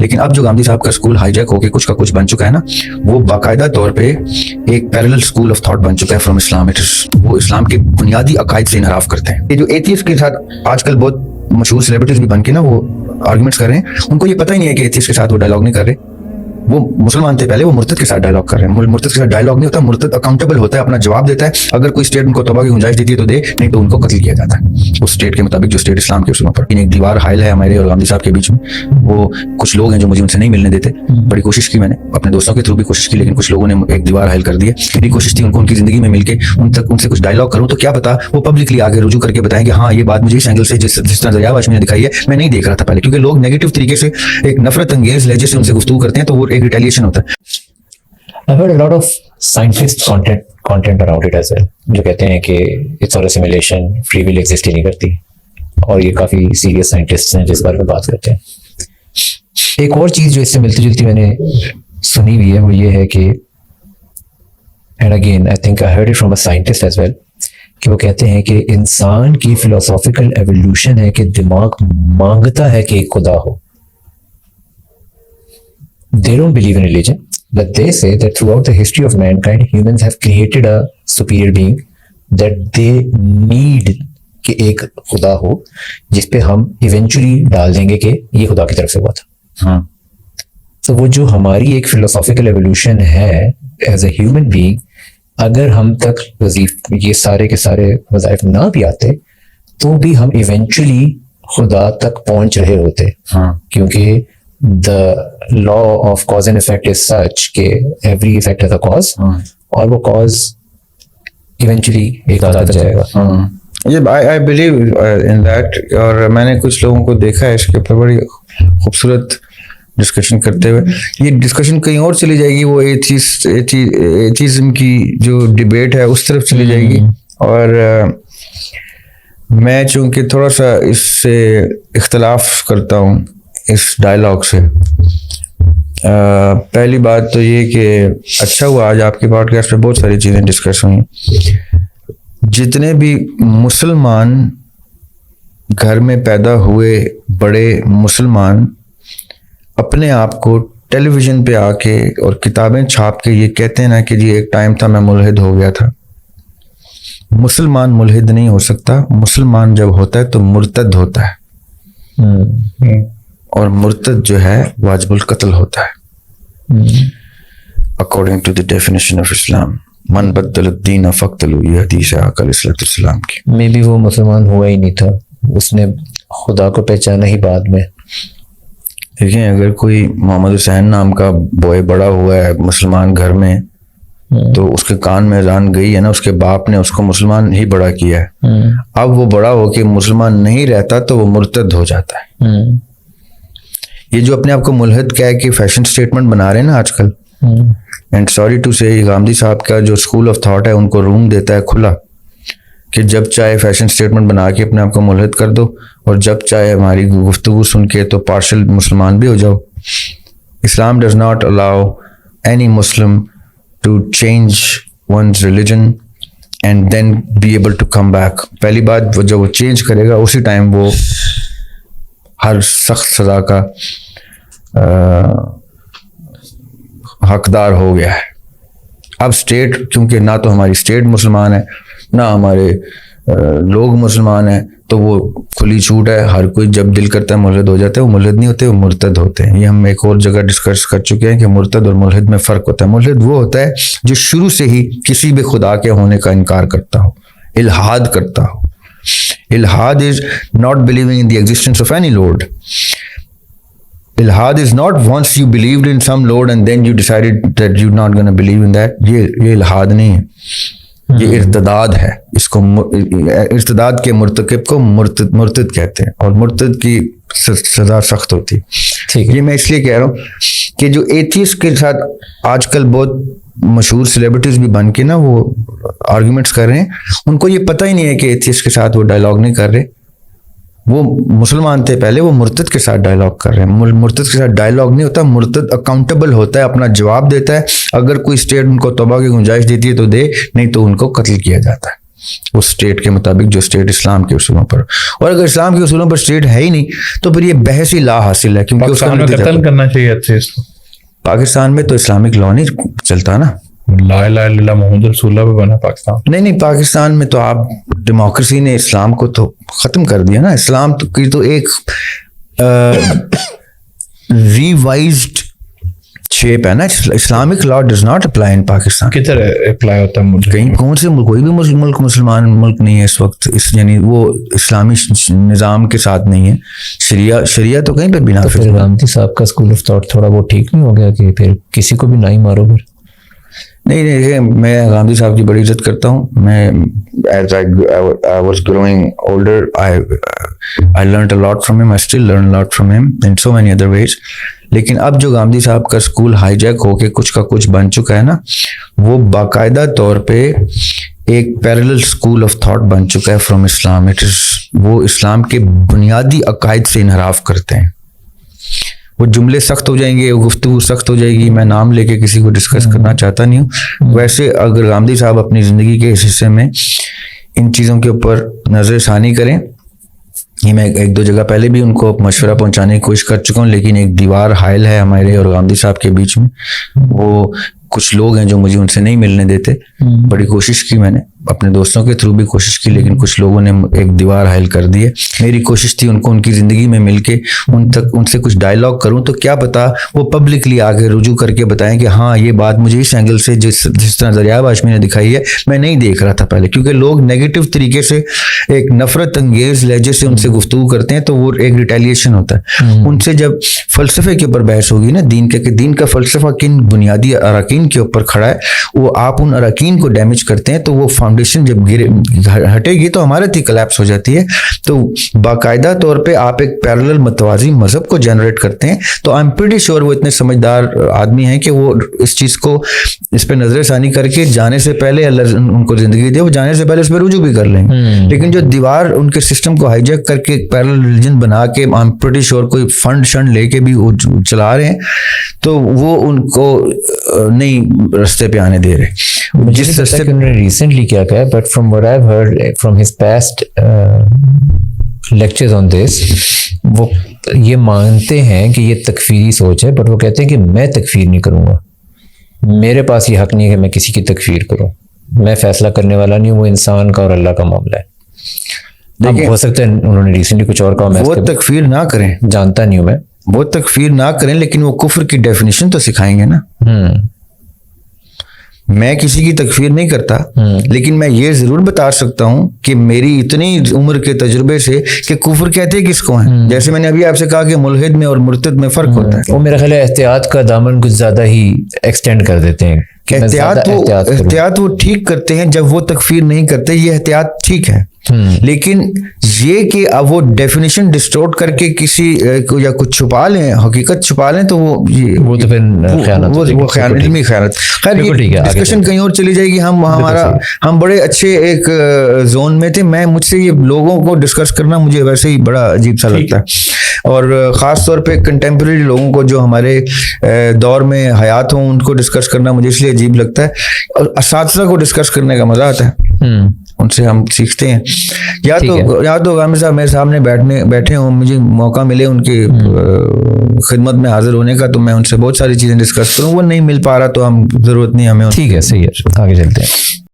लेकिन अब जो गांधी साहब का स्कूल हाईजैक होके कुछ का कुछ बन चुका है ना, वो बाकायदा तौर पे एक पैरेलल स्कूल ऑफ थॉट बन चुका है फ्रॉम इस्लाम। वो इस्लाम के बुनियादी अकायद से इनहराफ करते हैं। ये जो एथियस्ट के साथ आजकल बहुत मशहूर सेलिब्रिटीज भी बन के ना वो आर्गुमेंट्स कर रहे हैं, उनको ये पता ही नहीं है कि एथियस्ट के साथ वो डायलॉग नहीं कर रहे। वो मुसलमान थे पहले, वो मुर्तद के साथ डायलॉग कर रहे हैं। मुर्तद के साथ डायलॉग नहीं होता, मुर्तद अकाउंटेबल होता है, अपना जवाब देता है। अगर कोई स्टेट उनको तौबा की गुंजाइश देती है तो दे, नहीं तो उनको कत्ल किया जाता है उस स्टेट के मुताबिक जो स्टेट इस्लाम के उसूलों पर। एक दीवार हायल है हमारे और गांधी साहब के बीच में। वो कुछ लोग हैं जो मुझे उनसे नहीं मिलने देते। बड़ी कोशिश की मैंने, अपने दोस्तों के थ्रू भी कोशिश की, लेकिन कुछ लोगों ने एक दीवार हायल कर दी है। मेरी कोशिश थी उनको उनकी जिंदगी में मिलकर उनसे कुछ डायलॉग करूं, तो क्या पता वो पब्लिकली आगे रुजू करके बताएं कि हाँ ये बात मुझे इस एंगल से जिस तरह दरियावाश ने दिखाई है मैं नहीं देख रहा था पहले। क्योंकि लोग नेगेटिव तरीके से एक नफरत अंगेज लहजे से उनसे गुफ्तगू करते हैं, तो वो एक रिटेलिएशन होता है। I've heard a lot of scientist content around it as well, जो कहते हैं कि it's all a simulation, free will exist ही नहीं करती, और ये काफी सीरियस साइंटिस्ट हैं जिस बारे में बात करते हैं। एक और चीज जो इससे मिलती जुलती मैंने सुनी हुई है वो ये है कि, and again I think I heard it from a scientist as well, कि वो कहते हैं कि इंसान की philosophical evolution है कि दिमाग मांगता है कि एक खुदा हो। They don't believe in religion, but they say that throughout the history of mankind, humans have created a superior being that they need कि एक खुदा हो जिसपे हम इवेंचुअली डाल देंगे कि ये खुदा की तरफ से हुआ था। तो वो जो हमारी एक फिलोसॉफिकल एवोल्यूशन है एज ए ह्यूमन बीइंग, अगर हम तक ये सारे के सारे वज़ाइफ ना भी आते तो भी हम इवेंचुअली खुदा तक पहुंच रहे होते। क्योंकि the law of cause and effect is such कि every effect has a cause, और वो cause eventually एक आता जाएगा। ये I believe in that। और मैंने कुछ लोगों को देखा है इसके ऊपर बड़ी खूबसूरत डिस्कशन करते हुए। ये डिस्कशन कहीं और चली जाएगी, वो एथिज्म की जो डिबेट है उस तरफ चली जाएगी। और मैं चूंकि थोड़ा सा इससे इख्तलाफ करता हूँ इस डायलॉग से। पहली बात तो ये कि अच्छा हुआ आज आपके पॉडकास्ट पे बहुत सारी चीज़ें डिस्कस हुई। जितने भी मुसलमान घर में पैदा हुए बड़े मुसलमान अपने आप को टेलीविज़न पे आके और किताबें छाप के ये कहते हैं ना कि जी एक टाइम था मैं मुल्हिद हो गया था। मुसलमान मुल्हिद नहीं हो सकता। मुसलमान जब होता है तो मुर्तद होता है, और मुर्तद जो है वाजिबुल कत्ल होता है according to the definition of Islam. मन बदल दीन फक्तलू, ये हदीस है आका अलैहिस्सलाम की। मे बी वो मुसलमान हुआ ही नहीं था, उसने खुदा को पहचाना ही बाद में। देखिए अगर कोई मोहम्मद हुसैन नाम का बॉय बड़ा हुआ है मुसलमान घर में, तो उसके कान में अजान गई है ना, उसके बाप ने उसको मुसलमान ही बड़ा किया है। अब वो बड़ा होके मुसलमान नहीं रहता तो वो मुर्तद हो जाता है। ये जो अपने आप को मुल्हिद कह के फैशन स्टेटमेंट बना रहे हैं ना आजकल, एंड सॉरी टू से गांधी साहब का जो स्कूल ऑफ थॉट है उनको रूम देता है खुला कि जब चाहे फैशन स्टेटमेंट बना के अपने आप को मुल्हिद कर दो, और जब चाहे हमारी गुफ्तगू सुन के तो पार्शल मुसलमान भी हो जाओ। Islam does not allow any Muslim to change once religion and then be able to come back. पहली बात, वो जब वो चेंज करेगा उसी टाइम वो हर सख्त सजा का हकदार हो गया है। अब स्टेट, क्योंकि ना तो हमारी स्टेट मुसलमान है ना हमारे लोग मुसलमान हैं, तो वो खुली छूट है। हर कोई जब दिल करता है मुल्हिद हो जाता है। वो मुल्हिद नहीं होते, वो मुर्तद होते हैं। ये हम एक और जगह डिस्कस कर चुके हैं कि मुर्तद और मुल्हिद में फ़र्क होता है। मुल्हिद वो होता है जो शुरू से ही किसी भी खुदा के होने का इनकार करता हो, इल्हाद करता हो। Ilhad is not believing in the existence of any Lord. Ilhad is not once you believed in some Lord and then you decided that you're not going to believe in that. ये इल्हाद नहीं है, ये इर्तिदाद है। इसको इर्तिदाद के मुर्तकिब को मुर्तद कहते हैं, और मुर्तद की सजा सख्त होती है। ये मैं इसलिए कह रहा हूँ कि जो एथियस्ट के साथ आजकल बहुत मशहूर सेलिब्रिटीज भी बन के ना वो आर्गुमेंट्स कर रहे हैं, उनको ये पता ही नहीं है कि एथियस्ट के साथ वो डायलॉग नहीं कर रहे। वो मुसलमान थे पहले, वो मुर्तद के साथ डायलॉग कर रहे हैं। मुर्तद के साथ डायलॉग नहीं होता, मुर्तद अकाउंटेबल होता है, अपना जवाब देता है। अगर कोई स्टेट उनको तौबा की गुंजाइश देती है तो दे, नहीं तो उनको कत्ल किया जाता है। उस स्टेट के मुताबिक जो स्टेट इस्लाम के उसूलों पर, और अगर इस्लाम के उसूलों पर स्टेट है ही नहीं तो फिर ये बहस ही ला हासिल है, क्योंकि उसका पाकिस्तान में नतीजा कत्ल करना चाहिए अच्छे इसको। पाकिस्तान में तो इस्लामिक लॉ नहीं चलता ना। ला इलाहा इल्लल्लाह मुहम्मद रसूलुल्लाह पे बना पाकिस्तान। नहीं, पाकिस्तान में तो आप डेमोक्रेसी ने इस्लाम को तो खत्म कर दिया ना। इस्लाम तो की तो एक रिवाइज्ड शेप है ना। Islamic law does not apply in Pakistan. किधर अप्लाई होता है मुझे? कहीं कौन से मुल्क, कोई भी मुल्क मुसलमान मुल्क नहीं है इस वक्त, इस यानी वो इस्लामी निज़ाम के साथ नहीं है। शरिया तो कहीं पर भी तो नाफिज फिर है। गांधी साहब का स्कूल ऑफ थॉट थोड़ा वो ठीक नहीं हो गया कि फिर किसी को भी ना ही मारो फिर? नहीं, मैं गांधी साहब की बड़ी इज्जत करता हूँ। मैं as I was growing older I learned a lot from him, I still learn lot from him in so many other ways. लेकिन अब जो गांधी साहब का स्कूल हाईजैक होके कुछ का कुछ बन चुका है ना, वो बाकायदा तौर पे एक पैरेलल स्कूल ऑफ थॉट बन चुका है फ्रॉम इस्लाम। इट इज, वो इस्लाम के बुनियादी अकायद से इनहराफ करते हैं। वो जुमले सख्त हो जाएंगे, गुफ्तगू सख्त हो जाएगी, मैं नाम लेके किसी को डिस्कस करना चाहता नहीं हूँ। वैसे अगर गांधी साहब अपनी ज़िंदगी के इस हिस्से में इन चीज़ों के ऊपर नज़रसानी करें, ये मैं एक दो जगह पहले भी उनको मशवरा पहुंचाने की कोशिश कर चुका हूँ, लेकिन एक दीवार हायल है हमारे और गांधी साहब के बीच में। वो कुछ लोग हैं जो मुझे उनसे नहीं मिलने देते। बड़ी कोशिश की मैंने, अपने दोस्तों के थ्रू भी कोशिश की, लेकिन कुछ लोगों ने एक दीवार हायल कर दी है। मेरी कोशिश थी उनको उनकी ज़िंदगी में मिलके उनसे कुछ डायलॉग करूं, तो क्या पता वो पब्लिकली आगे रुजू करके बताएं कि हाँ ये बात मुझे इस एंगल से, जिस तरह दरियाब हाशमी ने दिखाई है, मैं नहीं देख रहा था पहले। क्योंकि लोग नेगेटिव तरीके से, एक नफरत अंगेज लहजे से उनसे गुफ्तगू करते हैं, तो वो एक रिटेलिएशन होता है। उनसे जब फ़लसफ़े के ऊपर बहस होगी ना, दीन का फ़लसफ़ा किन बुनियादी अराकीन के ऊपर खड़ा है, वो आप उन अराकीन को डैमेज करते हैं, तो वो फाउंडेशन जब हटेगी तो हमारे थी कोलैप्स हो जाती है। तो बाकायदा तौर पे आप एक पैरेलल मतवाजी मजहब को जनरेट करते हैं। तो आई एम प्रीटी श्योर वो इतने समझदार आदमी हैं कि वो इस चीज़ को, इस पे नजरसानी करके जाने से पहले, अल्लाह उनको जिंदगी दे, वो जाने से पहले इस पर रुजू भी कर लेंगे। लेकिन जो दीवार उनके सिस्टम को हाईजैक करके एक पैरेलल रिलीजन बना के, आई एम प्रीटी श्योर कोई फंड शंड लेके भी वो चला रहे हैं, तो वो उनको नहीं रास्ते पे आने दे रहे। जिस रास्ते पे उन्होंने रिसेंटली क्या कहा, but from what I have heard from his past lectures on this, वो ये मानते हैं कि ये तकफीरी सोच है, बट वो कहते हैं कि मैं तकफीर नहीं करूंगा, मेरे पास ये हक नहीं है कि मैं किसी की तकफीर करूं, मैं फैसला करने वाला नहीं हूं, वो इंसान का और अल्लाह का मामला है। देखिए, हो सकता है उन्होंने रिसेंटली कुछ और कहा, मैं वो तकफीर ना करें, जानता नहीं हूं मैं, वो तकफीर ना करें, लेकिन वो कुफ्र की डेफिनेशन तो सिखाएंगे ना। मैं किसी की तकफीर नहीं करता, लेकिन मैं ये जरूर बता सकता हूं कि मेरी इतनी उम्र के तजुर्बे से कि कुफ्र कहते किसको हैं। जैसे मैंने अभी आपसे कहा कि मुल्हिद में और मुर्तद में फर्क होता है। वो मेरा ख्याल है एहतियात का दामन कुछ ज्यादा ही एक्सटेंड कर देते हैं। एहतियात वो ठीक करते हैं जब वो तकफीर नहीं करते, ये एहतियात ठीक है। लेकिन ये कि अब वो डेफिनेशन डिस्टोर्ट करके किसी को या कुछ छुपा लें, हकीकत छुपा लें, तो वो तो फिर वो खैर ये डिस्कशन कहीं और चली जाएगी। हम बड़े अच्छे एक जोन में थे। मुझसे ये लोगों को डिस्कस करना मुझे वैसे ही बड़ा अजीब सा लगता है, और ख़ास तौर पे कंटेम्प्रेरी लोगों को जो हमारे दौर में हयात हों उनको डिस्कस करना मुझे इसलिए अजीब लगता है। और असातिज़ा को डिस्कस करने का मजा आता है, उनसे हम सीखते हैं। या तो गामी साहब मेरे सामने बैठे हों, मुझे मौका मिले उनकी खिदमत में हाजिर होने का, तो मैं उनसे बहुत सारी चीज़ें डिस्कस करूँ। वो नहीं मिल पा रहा तो हम जरूरत नहीं हमें। ठीक है, सही है, आगे चलते हैं।